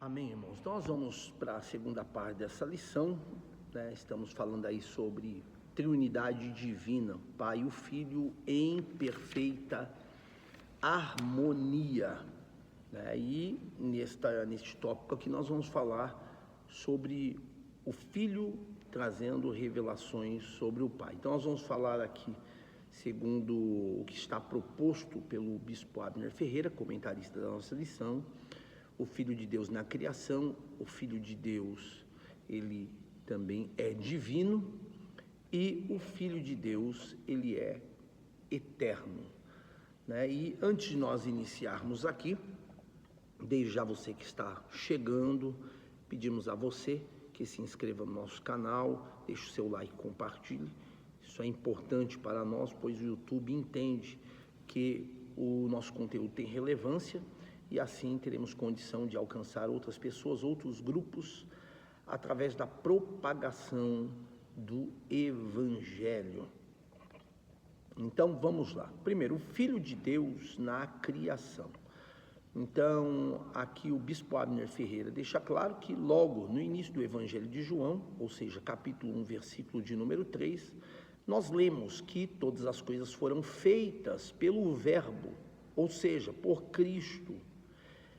Amém, irmãos? Nós vamos para a segunda parte dessa lição, né? Estamos falando aí sobre Trindade Divina, Pai e o Filho em perfeita harmonia, né? E neste tópico aqui nós vamos falar sobre o Filho trazendo revelações sobre o Pai. Então nós vamos falar aqui, segundo o que está proposto pelo Bispo Abner Ferreira, comentarista da nossa lição, o Filho de Deus na criação. O Filho de Deus, ele também é divino, e o Filho de Deus, ele é eterno, né? E antes de nós iniciarmos aqui, desde já você que está chegando, pedimos a você que se inscreva no nosso canal, deixe o seu like e compartilhe. Isso é importante para nós, pois o YouTube entende que o nosso conteúdo tem relevância, e assim teremos condição de alcançar outras pessoas, outros grupos, através da propagação do Evangelho. Então vamos lá. Primeiro, o Filho de Deus na criação. Então aqui o Bispo Abner Ferreira deixa claro que logo no início do Evangelho de João, ou seja, capítulo 1, versículo de número 3, nós lemos que todas as coisas foram feitas pelo Verbo, ou seja, por Cristo,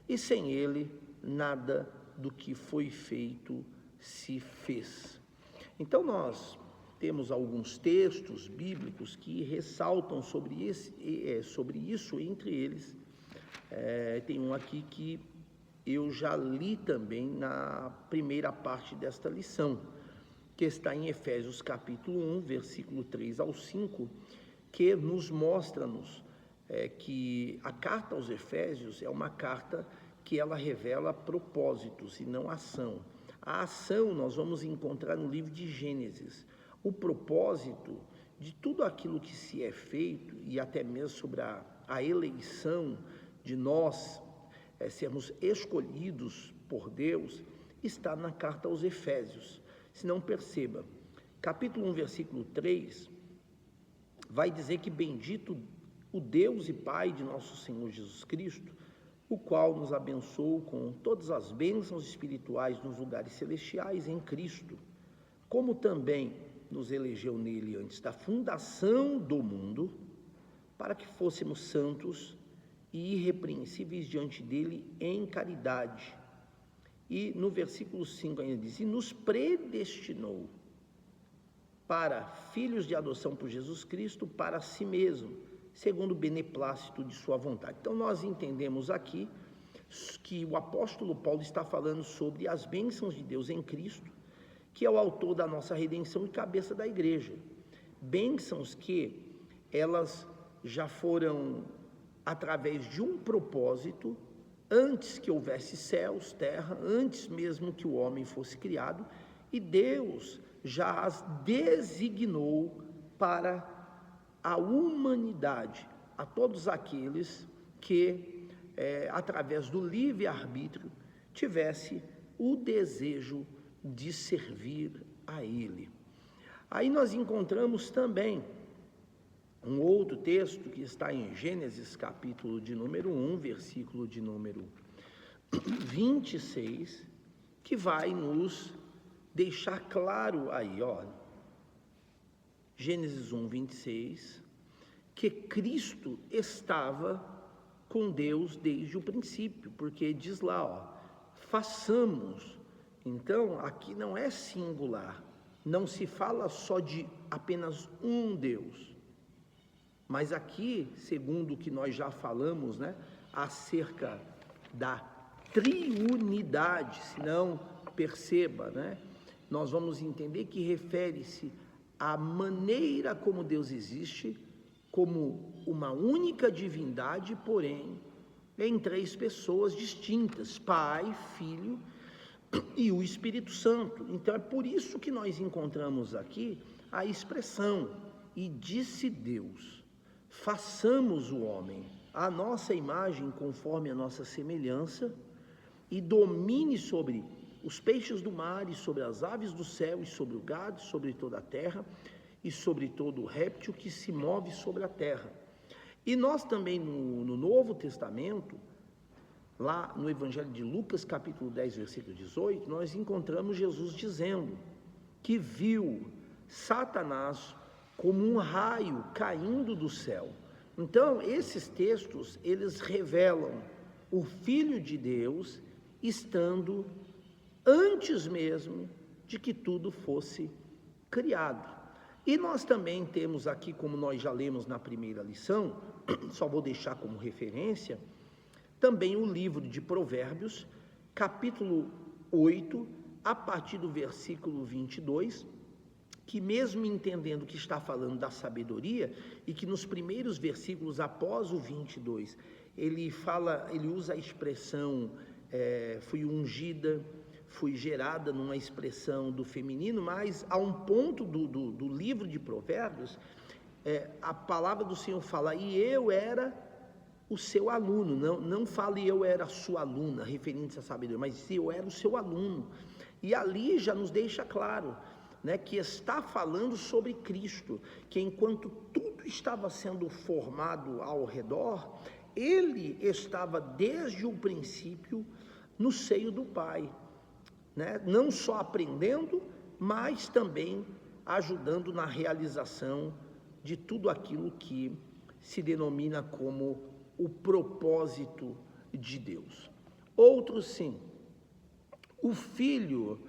e sem ele nada do que foi feito se fez. Então nós temos alguns textos bíblicos que ressaltam sobre isso. Entre eles tem um aqui que eu já li também na primeira parte desta lição, que está em Efésios capítulo 1, versículo 3 ao 5, que nos mostra-nos que a carta aos Efésios é uma carta que ela revela propósitos e não ação. A ação nós vamos encontrar no livro de Gênesis. O propósito de tudo aquilo que se é feito, e até mesmo sobre a eleição de nós sermos escolhidos por Deus, está na carta aos Efésios. Se não, perceba, capítulo 1, versículo 3, vai dizer que bendito o Deus e Pai de nosso Senhor Jesus Cristo, o qual nos abençoou com todas as bênçãos espirituais nos lugares celestiais em Cristo, como também nos elegeu nele antes da fundação do mundo, para que fôssemos santos e irrepreensíveis diante dele em caridade. E no versículo 5 ainda diz: e nos predestinou para filhos de adoção por Jesus Cristo para si mesmo, segundo o beneplácito de sua vontade. Então nós entendemos aqui que o apóstolo Paulo está falando sobre as bênçãos de Deus em Cristo, que é o autor da nossa redenção e cabeça da igreja. Bênçãos que elas já foram através de um propósito, antes que houvesse céus, terra, antes mesmo que o homem fosse criado, e Deus já as designou para a humanidade, a todos aqueles que, através do livre-arbítrio, tivesse o desejo de servir a Ele. Aí nós encontramos também um outro texto que está em Gênesis, capítulo de número 1, versículo de número 26, que vai nos deixar claro aí, Gênesis 1, 26, que Cristo estava com Deus desde o princípio, porque diz lá, façamos. Então, aqui não é singular, não se fala só de apenas um Deus, mas aqui, segundo o que nós já falamos, acerca da triunidade, se não, perceba, nós vamos entender que refere-se à maneira como Deus existe, como uma única divindade, porém, em três pessoas distintas: Pai, Filho e o Espírito Santo. Então é por isso que nós encontramos aqui a expressão: e disse Deus, façamos o homem à nossa imagem, conforme a nossa semelhança, e domine sobre os peixes do mar, e sobre as aves do céu, e sobre o gado, sobre toda a terra, e sobre todo o réptil que se move sobre a terra. E nós também no Novo Testamento lá no Evangelho de Lucas, capítulo 10, versículo 18, nós encontramos Jesus dizendo que viu Satanás como um raio caindo do céu. Então, esses textos, eles revelam o Filho de Deus estando antes mesmo de que tudo fosse criado. E nós também temos aqui, como nós já lemos na primeira lição, só vou deixar como referência, também o livro de Provérbios, capítulo 8, a partir do versículo 22, que mesmo entendendo que está falando da sabedoria, e que nos primeiros versículos após o 22, ele usa a expressão, fui ungida, fui gerada, numa expressão do feminino, mas a um ponto do livro de Provérbios, a palavra do Senhor fala, e eu era o seu aluno, não fale eu era a sua aluna, referindo-se à sabedoria, mas eu era o seu aluno, e ali já nos deixa claro, né, que está falando sobre Cristo, que enquanto tudo estava sendo formado ao redor, ele estava desde o princípio no seio do Pai, né, não só aprendendo, mas também ajudando na realização de tudo aquilo que se denomina como o propósito de Deus. Outro sim, o Filho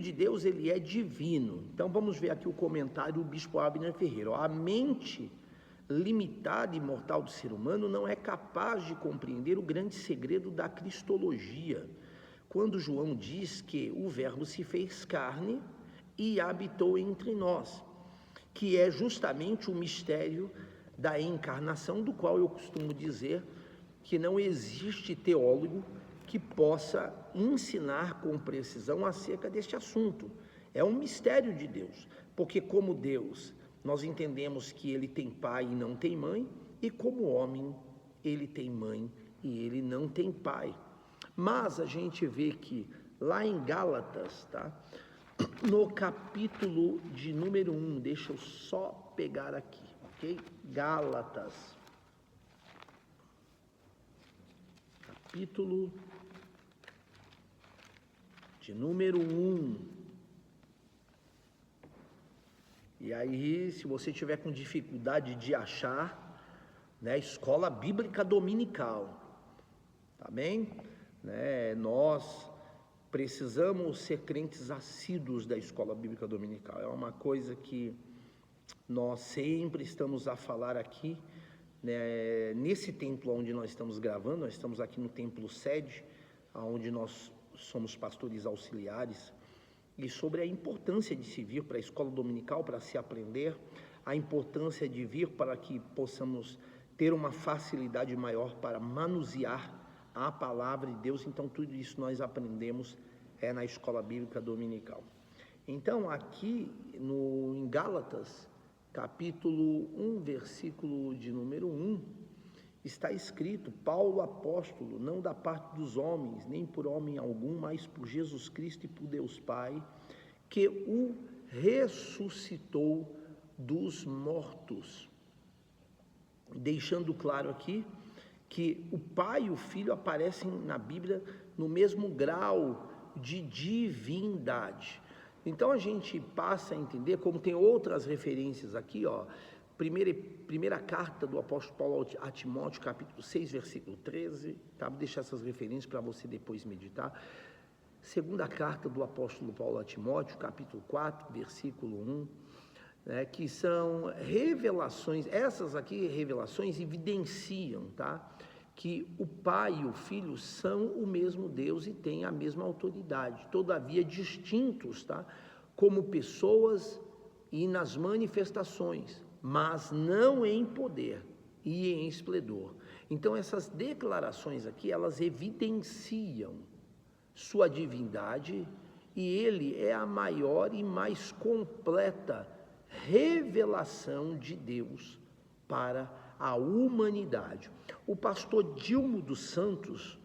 de Deus, ele é divino. Então vamos ver aqui o comentário do bispo Abner Ferreira. A mente limitada e mortal do ser humano não é capaz de compreender o grande segredo da cristologia, quando João diz que o Verbo se fez carne e habitou entre nós, que é justamente o mistério da encarnação, do qual eu costumo dizer que não existe teólogo que possa ensinar com precisão acerca deste assunto. É um mistério de Deus, porque como Deus, nós entendemos que ele tem pai e não tem mãe, e como homem, ele tem mãe e ele não tem pai. Mas a gente vê que lá em Gálatas, tá? No capítulo de número 1, deixa eu só pegar aqui, ok? Gálatas, capítulo de número 1. E aí, se você tiver com dificuldade de achar, né, escola bíblica dominical, tá bem? Né, nós precisamos ser crentes assíduos da escola bíblica dominical. É uma coisa que nós sempre estamos a falar aqui, né, nesse templo onde nós estamos gravando. Nós estamos aqui no templo sede, onde nós somos pastores auxiliares, e sobre a importância de se vir para a escola dominical para se aprender, a importância de vir para que possamos ter uma facilidade maior para manusear a palavra de Deus. Então tudo isso nós aprendemos na escola bíblica dominical. Então aqui em Gálatas, capítulo 1, versículo de número 1, está escrito: Paulo apóstolo, não da parte dos homens, nem por homem algum, mas por Jesus Cristo e por Deus Pai, que o ressuscitou dos mortos. Deixando claro aqui que o Pai e o Filho aparecem na Bíblia no mesmo grau de divindade. Então a gente passa a entender, como tem outras referências aqui, ó, primeira carta do apóstolo Paulo a Timóteo, capítulo 6, versículo 13, tá? Vou deixar essas referências para você depois meditar. Segunda carta do apóstolo Paulo a Timóteo, capítulo 4, versículo 1, né, que são revelações. Essas aqui, revelações, evidenciam, tá, que o Pai e o Filho são o mesmo Deus e têm a mesma autoridade, todavia distintos, tá, como pessoas e nas manifestações, mas não em poder e em esplendor. Então essas declarações aqui, elas evidenciam sua divindade, e ele é a maior e mais completa revelação de Deus para a humanidade. O pastor Dilmo dos Santos,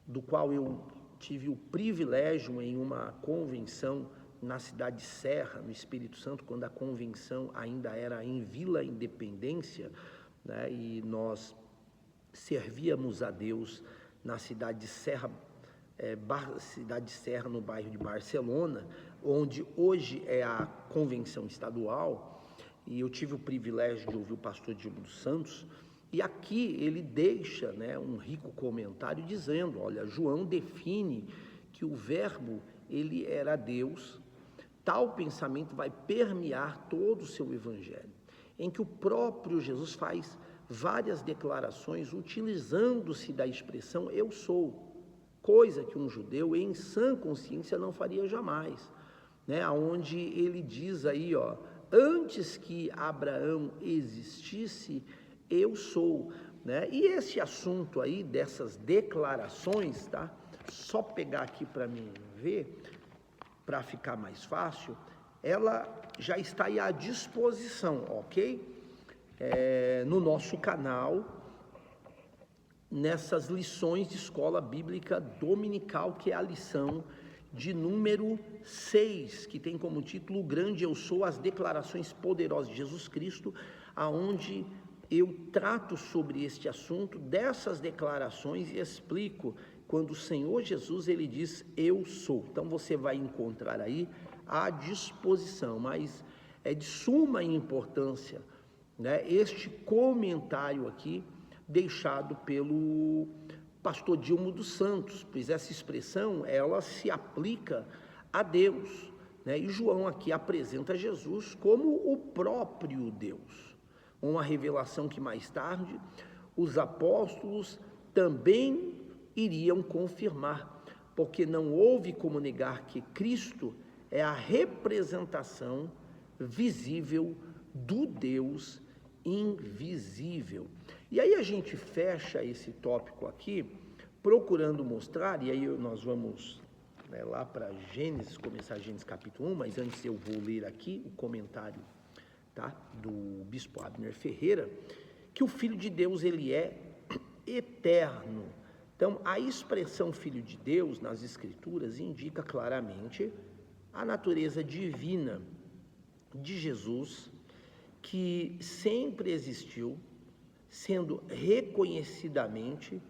do qual eu tive o privilégio em uma convenção na cidade de Serra, no Espírito Santo, quando a convenção ainda era em Vila Independência, né, e nós servíamos a Deus na cidade de Serra, no bairro de Barcelona, onde hoje é a convenção estadual, e eu tive o privilégio de ouvir o pastor Dilma dos Santos, e aqui ele deixa, um rico comentário dizendo, olha, João define que o verbo, ele era Deus. Tal pensamento vai permear todo o seu evangelho, em que o próprio Jesus faz várias declarações utilizando-se da expressão eu sou, coisa que um judeu em sã consciência não faria jamais, onde ele diz aí, antes que Abraão existisse, eu sou, E esse assunto aí dessas declarações, tá? Só pegar aqui para mim ver, para ficar mais fácil, ela já está aí à disposição, ok? No nosso canal, nessas lições de escola bíblica dominical, que é a lição de número 6, que tem como título O Grande Eu Sou, as declarações poderosas de Jesus Cristo, aonde eu trato sobre este assunto, dessas declarações, e explico quando o Senhor Jesus, ele diz, eu sou. Então, você vai encontrar aí à disposição, mas é de suma importância, este comentário aqui, deixado pelo pastor Dilma dos Santos, pois essa expressão, ela se aplica a Deus, e João aqui apresenta Jesus como o próprio Deus, uma revelação que mais tarde os apóstolos também iriam confirmar, porque não houve como negar que Cristo é a representação visível do Deus invisível. E aí a gente fecha esse tópico aqui, procurando mostrar, e aí nós vamos lá para Gênesis, começar Gênesis capítulo 1, mas antes eu vou ler aqui o comentário, do bispo Abner Ferreira, que o Filho de Deus, ele é eterno. Então, a expressão Filho de Deus nas Escrituras indica claramente a natureza divina de Jesus, que sempre existiu, sendo reconhecidamente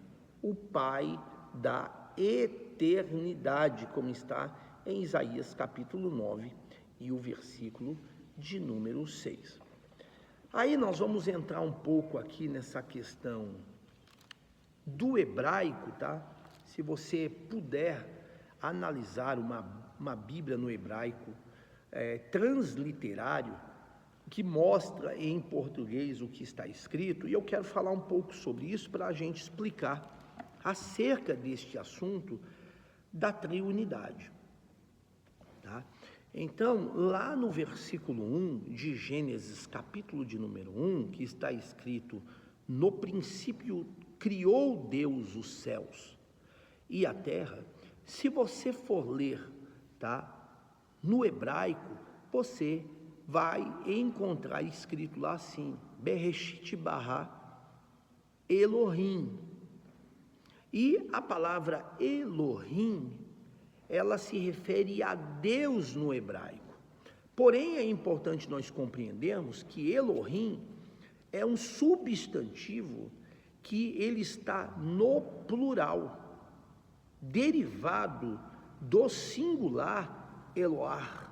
o Pai da eternidade, como está em Isaías capítulo 9 e o versículo de número 6. Aí nós vamos entrar um pouco aqui nessa questão do hebraico, Se você puder analisar uma Bíblia no hebraico transliterário, que mostra em português o que está escrito, e eu quero falar um pouco sobre isso para a gente explicar acerca deste assunto da triunidade, Então, lá no versículo 1 de Gênesis, capítulo de número 1, que está escrito, no princípio criou Deus os céus e a terra, se você for ler, no hebraico, você vai encontrar escrito lá assim, Bereshit bara Elohim. E a palavra Elohim, ela se refere a Deus no hebraico. Porém, é importante nós compreendermos que Elohim é um substantivo que ele está no plural, derivado do singular Eloar.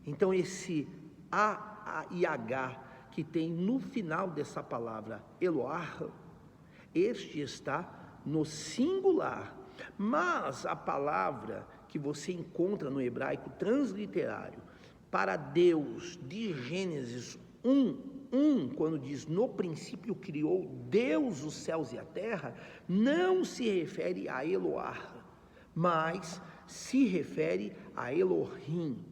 Então, esse A e H que tem no final dessa palavra Eloar, este está no singular. Mas a palavra que você encontra no hebraico transliterário para Deus de Gênesis 1, quando diz no princípio criou Deus os céus e a terra, não se refere a Eloar, mas se refere a Elohim,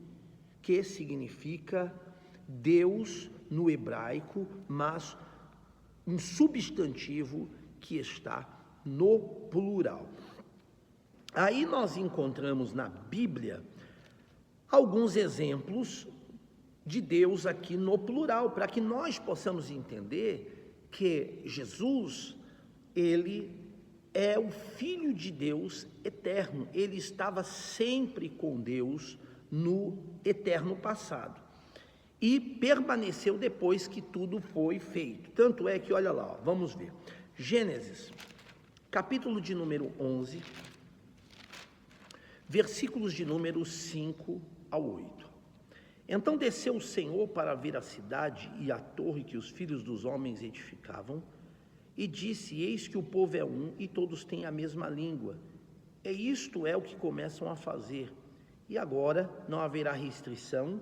que significa Deus no hebraico, mas um substantivo que está no plural. Aí nós encontramos na Bíblia alguns exemplos de Deus aqui no plural, para que nós possamos entender que Jesus, ele é o Filho de Deus eterno, ele estava sempre com Deus no eterno passado e permaneceu depois que tudo foi feito. Tanto é que, olha lá, vamos ver, Gênesis, capítulo de número 11, versículos de número 5 ao 8. Então desceu o Senhor para ver a cidade e a torre que os filhos dos homens edificavam, e disse: eis que o povo é um, e todos têm a mesma língua. E isto é o que começam a fazer. E agora não haverá restrição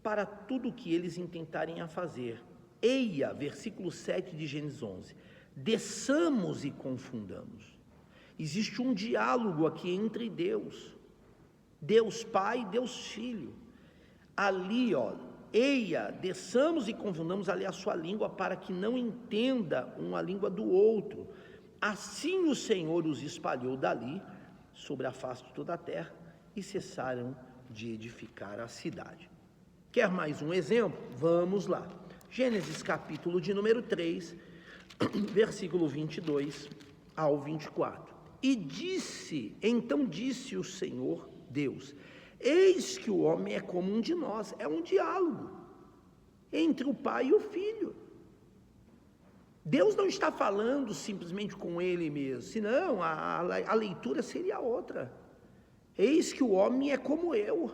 para tudo o que eles intentarem a fazer. Eia, versículo 7 de Gênesis 11, desçamos e confundamos. Existe um diálogo aqui entre Deus Pai e Deus Filho. Ali, eia, desçamos e confundamos ali a sua língua, para que não entenda uma língua do outro. Assim o Senhor os espalhou dali, sobre a face de toda a terra, e cessaram de edificar a cidade. Quer mais um exemplo? Vamos lá. Gênesis capítulo de número 3, versículo 22 ao 24. Então disse o Senhor Deus: eis que o homem é como um de nós. É um diálogo entre o pai e o filho. Deus não está falando simplesmente com ele mesmo, senão a leitura seria outra. Eis que o homem é como eu,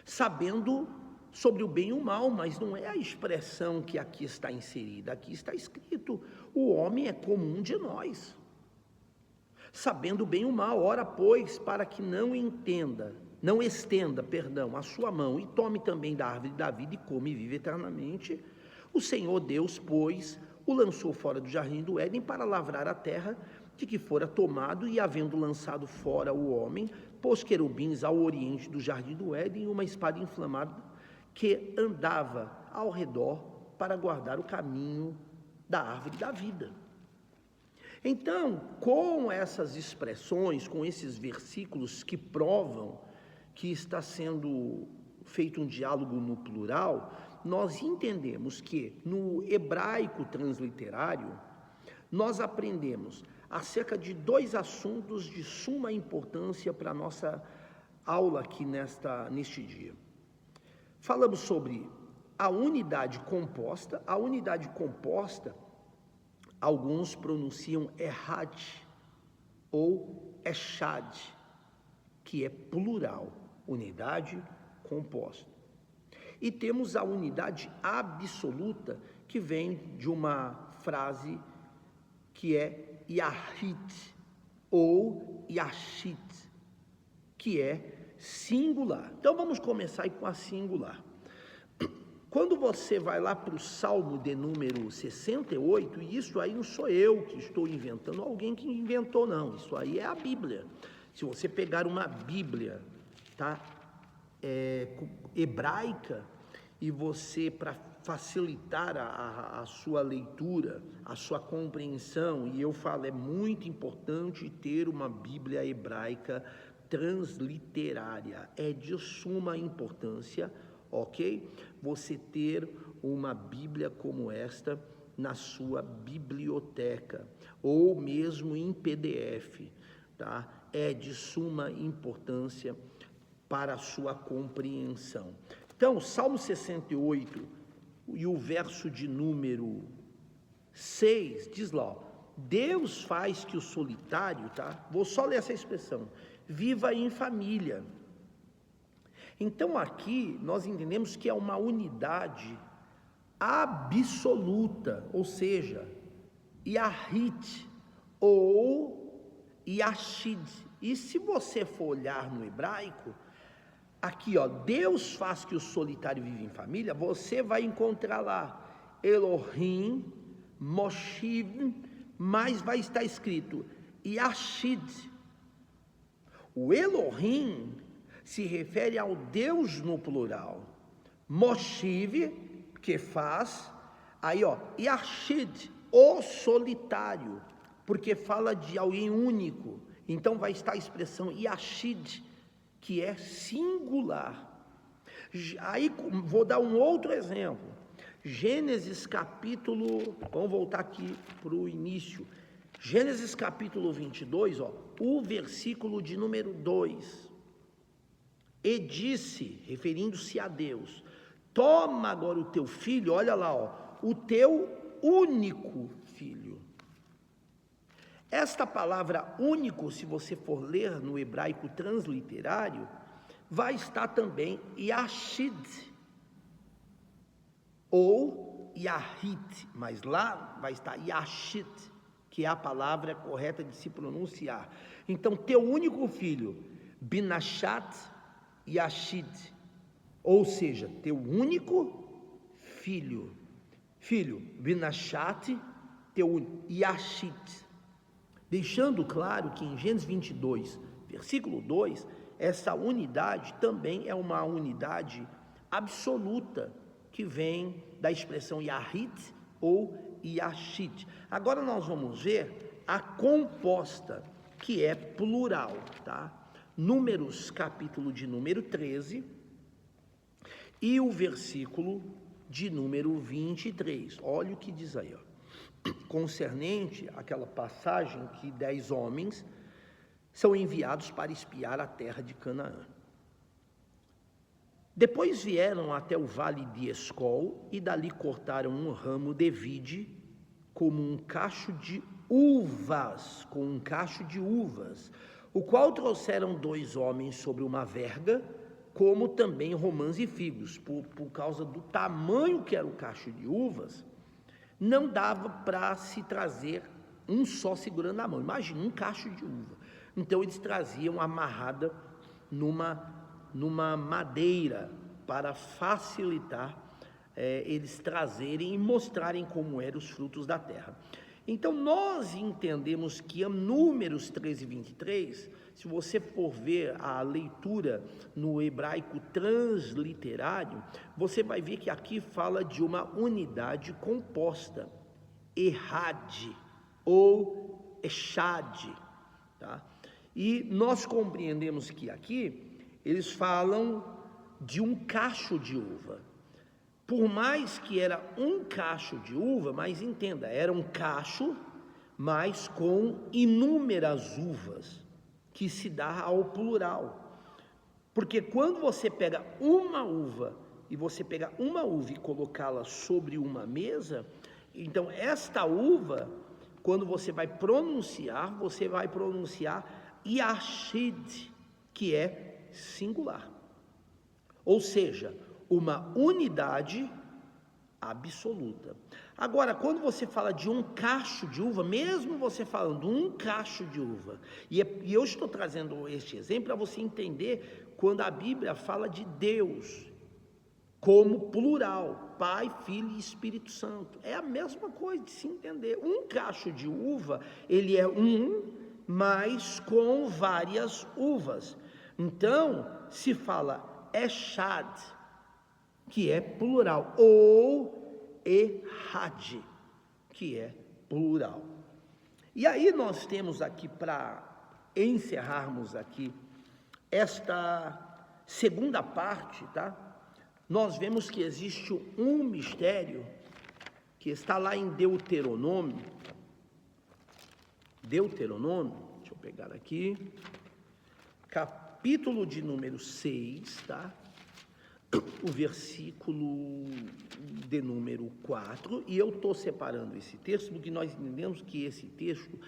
sabendo sobre o bem e o mal, mas não é a expressão que aqui está inserida. Aqui está escrito: o homem é como um de nós, sabendo o bem e o mal. Ora, pois, para que não estenda a sua mão, e tome também da árvore da vida, e come e vive eternamente. O Senhor Deus, pois, o lançou fora do jardim do Éden para lavrar a terra de que fora tomado, e havendo lançado fora o homem, pôs querubins ao oriente do jardim do Éden, e uma espada inflamada que andava ao redor para guardar o caminho da árvore da vida. Então, com essas expressões, com esses versículos que provam que está sendo feito um diálogo no plural, nós entendemos que no hebraico transliterário, nós aprendemos acerca de dois assuntos de suma importância para a nossa aula aqui neste dia. Falamos sobre a unidade composta. A unidade composta, alguns pronunciam Ehad ou Echad, que é plural, unidade composta. E temos a unidade absoluta, que vem de uma frase que é Yahid ou Yashid, que é singular. Então vamos começar aí com a singular. Quando você vai lá para o Salmo de número 68, e isso aí não sou eu que estou inventando, alguém que inventou, não. Isso aí é a Bíblia. Se você pegar uma Bíblia, hebraica, e você, para facilitar a sua leitura, a sua compreensão, e eu falo, é muito importante ter uma Bíblia hebraica transliterária, é de suma importância, ok? Você ter uma Bíblia como esta na sua biblioteca, ou mesmo em PDF, tá? É de suma importância para a sua compreensão. Então, Salmo 68 e o verso de número 6, diz lá: Deus faz que o solitário, vou só ler essa expressão, viva em família. Então aqui nós entendemos que é uma unidade absoluta, ou seja, Yahid ou Yashid. E se você for olhar no hebraico, aqui Deus faz que o solitário viva em família, você vai encontrar lá Elohim, Moshiv, mas vai estar escrito Yashid. O Elohim se refere ao Deus no plural, Moshiv, que faz, aí Yashid, o solitário, porque fala de alguém único, então vai estar a expressão Yashid, que é singular. Aí vou dar um outro exemplo, Gênesis capítulo, vamos voltar aqui para o início, Gênesis capítulo 22, o versículo de número 2, e disse, referindo-se a Deus, toma agora o teu filho, olha lá, o teu filho. Esta palavra único, se você for ler no hebraico transliterário, vai estar também Yashid ou Yahit, mas lá vai estar Yashid, que é a palavra correta de se pronunciar. Então, teu único filho, Binashat Yashid, ou seja, teu único filho, Binashat, teu único, Yashid. Deixando claro que em Gênesis 22, versículo 2, essa unidade também é uma unidade absoluta, que vem da expressão Yahit ou Yashid. Agora nós vamos ver a composta, que é plural, tá? Números, capítulo de número 13, e o versículo de número 23. Olha o que diz aí, ó. Concernente àquela passagem que 10 homens são enviados para espiar a terra de Canaã. Depois vieram até o vale de Escol e dali cortaram um ramo de vide como um cacho de uvas, o qual trouxeram 2 homens sobre uma verga, como também romãs e figos. Por causa do tamanho que era o cacho de uvas, não dava para se trazer um só segurando a mão. Imagina, um cacho de uva. Então eles traziam amarrada numa madeira, para facilitar eles trazerem e mostrarem como eram os frutos da terra. Então nós entendemos que Números 13 e 23, se você for ver a leitura no hebraico transliterário, você vai ver que aqui fala de uma unidade composta, Erad ou Eshad, tá? E nós compreendemos que aqui eles falam de um cacho de uva. Por mais que era um cacho de uva, mas entenda, era um cacho, mas com inúmeras uvas, que se dá ao plural. Porque quando você pega uma uva e colocá-la sobre uma mesa, então esta uva, quando você vai pronunciar Yashid, que é singular. Ou seja, uma unidade absoluta. Agora, quando você fala de um cacho de uva, mesmo você falando um cacho de uva, e eu estou trazendo este exemplo para você entender quando a Bíblia fala de Deus como plural, Pai, Filho e Espírito Santo. É a mesma coisa de se entender. Um cacho de uva, ele é mas com várias uvas. Então, se fala Eshad, que é plural, ou Erad, que é plural. E aí nós temos aqui, para encerrarmos aqui esta segunda parte, tá? Nós vemos que existe um mistério que está lá em Deuteronômio, deixa eu pegar aqui, capítulo de número 6, tá? O versículo de número 4, e eu estou separando esse texto, porque nós entendemos que esse texto,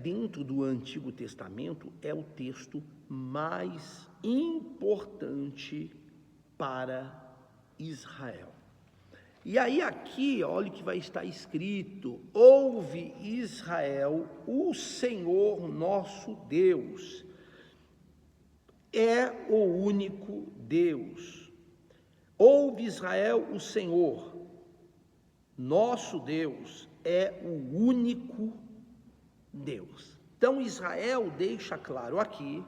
dentro do Antigo Testamento, é o texto mais importante para Israel. E aí aqui, olha o que vai estar escrito: ouve Israel, o Senhor nosso Deus é o único Deus. Ouve Israel, o Senhor nosso Deus é o único Deus. Então Israel deixa claro aqui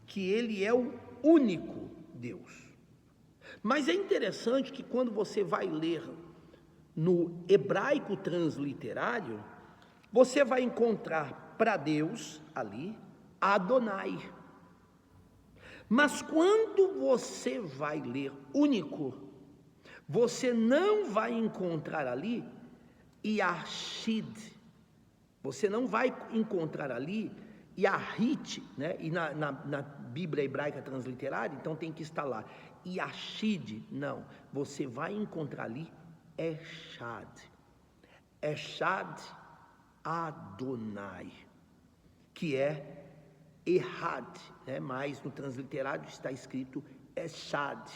que ele é o único Deus. Mas é interessante que quando você vai ler no hebraico transliterário, você vai encontrar para Deus ali Adonai. Mas quando você vai ler único, você não vai encontrar ali Yashid, você não vai encontrar ali Yahit, né? E na Bíblia hebraica transliterária, então tem que estar lá Yashid, não, você vai encontrar ali Echad. Echad Adonai, que é Errad, né? Mas no transliterário está escrito Echad,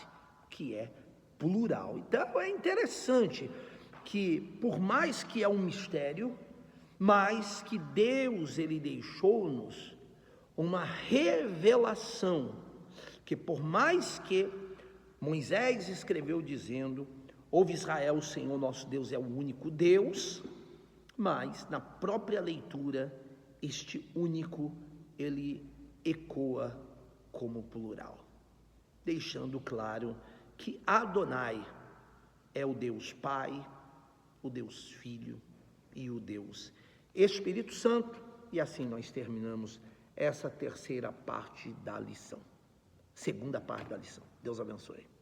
que é plural. Então é interessante que, por mais que é um mistério, mas que Deus ele deixou-nos uma revelação, que por mais que Moisés escreveu dizendo: ouve Israel, o Senhor nosso Deus é o único Deus, mas na própria leitura este único ele ecoa como plural, deixando claro que Adonai é o Deus Pai, o Deus Filho e o Deus Espírito Santo. E assim nós terminamos essa terceira parte da lição, segunda parte da lição. Deus abençoe.